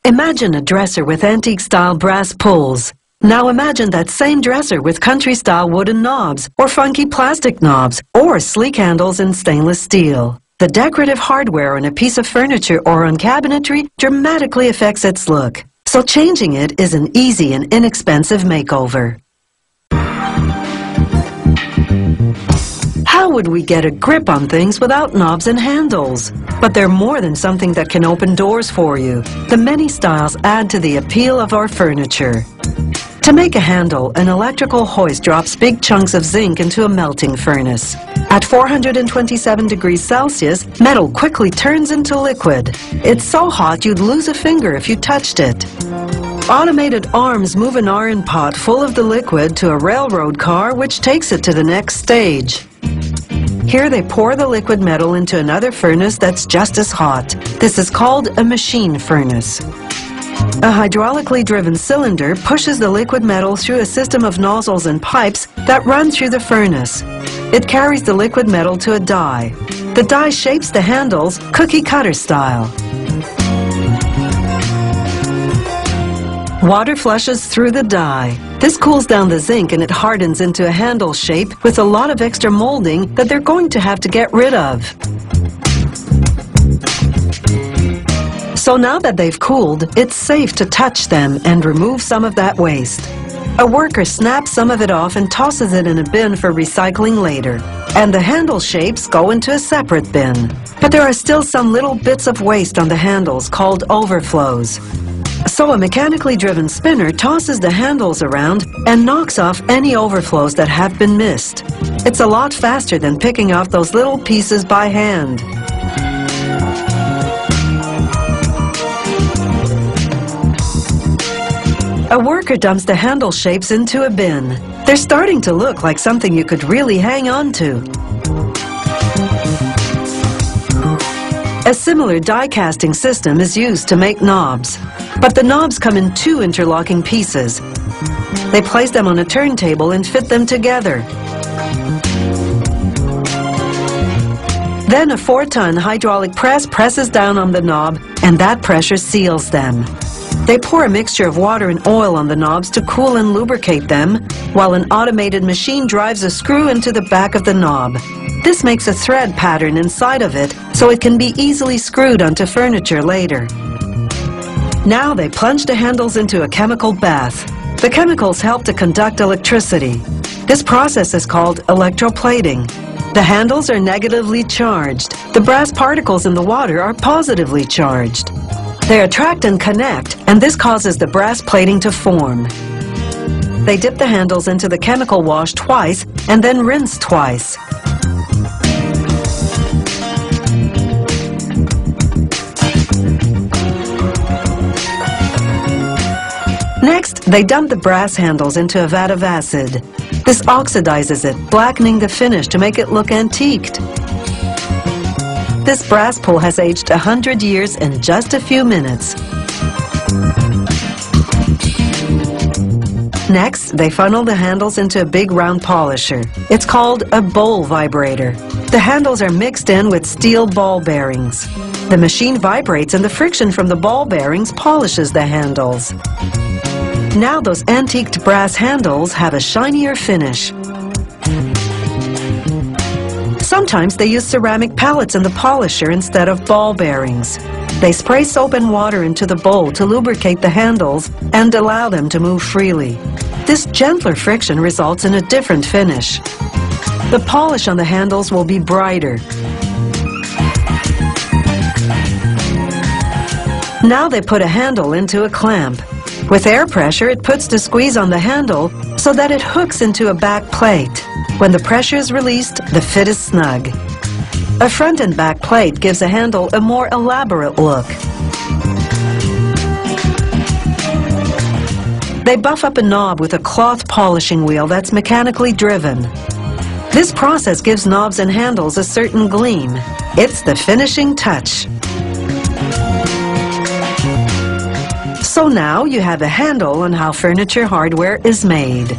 Imagine a dresser with antique-style brass pulls. Now imagine that same dresser with country-style wooden knobs, or funky plastic knobs, or sleek handles in stainless steel. The decorative hardware on a piece of furniture or on cabinetry dramatically affects its look. So changing it is an easy and inexpensive makeover. How would we get a grip on things without knobs and handles? But they're more than something that can open doors for you. The many styles add to the appeal of our furniture. To make a handle, an electrical hoist drops big chunks of zinc into a melting furnace. At 427 degrees Celsius, metal quickly turns into liquid. It's so hot you'd lose a finger if you touched it. Automated arms move an iron pot full of the liquid to a railroad car which takes it to the next stage. Here they pour the liquid metal into another furnace that's just as hot. This is called a machine furnace. A hydraulically driven cylinder pushes the liquid metal through a system of nozzles and pipes that run through the furnace. It carries the liquid metal to a die. The die shapes the handles cookie cutter style. Water flushes through the die. This cools down the zinc and it hardens into a handle shape with a lot of extra molding that they're going to have to get rid of. So now that they've cooled, it's safe to touch them and remove some of that waste. A worker snaps some of it off and tosses it in a bin for recycling later. And the handle shapes go into a separate bin. But there are still some little bits of waste on the handles called overflows. So a mechanically driven spinner tosses the handles around and knocks off any overflows that have been missed. It's a lot faster than picking off those little pieces by hand. A worker dumps the handle shapes into a bin. They're starting to look like something you could really hang on to. A similar die casting system is used to make knobs, but the knobs come in two interlocking pieces. They place them on a turntable and fit them together. Then a 4-ton hydraulic press presses down on the knob, and that pressure seals them. They pour a mixture of water and oil on the knobs to cool and lubricate them, while an automated machine drives a screw into the back of the knob. This makes a thread pattern inside of it, so it can be easily screwed onto furniture later. Now they plunge the handles into a chemical bath. The chemicals help to conduct electricity. This process is called electroplating. The handles are negatively charged. The brass particles in the water are positively charged. They attract and connect, and this causes the brass plating to form. They dip the handles into the chemical wash twice and then rinse twice. Next, they dump the brass handles into a vat of acid. This oxidizes it, blackening the finish to make it look antiqued. This brass pull has aged 100 years in just a few minutes. Next, they funnel the handles into a big round polisher. It's called a bowl vibrator. The handles are mixed in with steel ball bearings. The machine vibrates and the friction from the ball bearings polishes the handles. Now those antiqued brass handles have a shinier finish. Sometimes they use ceramic pellets in the polisher instead of ball bearings. They spray soap and water into the bowl to lubricate the handles and allow them to move freely. This gentler friction results in a different finish. The polish on the handles will be brighter. Now they put a handle into a clamp. With air pressure, it puts the squeeze on the handle so that it hooks into a back plate. When the pressure is released, the fit is snug. A front and back plate gives a handle a more elaborate look. They buff up a knob with a cloth polishing wheel that's mechanically driven. This process gives knobs and handles a certain gleam. It's the finishing touch. So now you have a handle on how furniture hardware is made.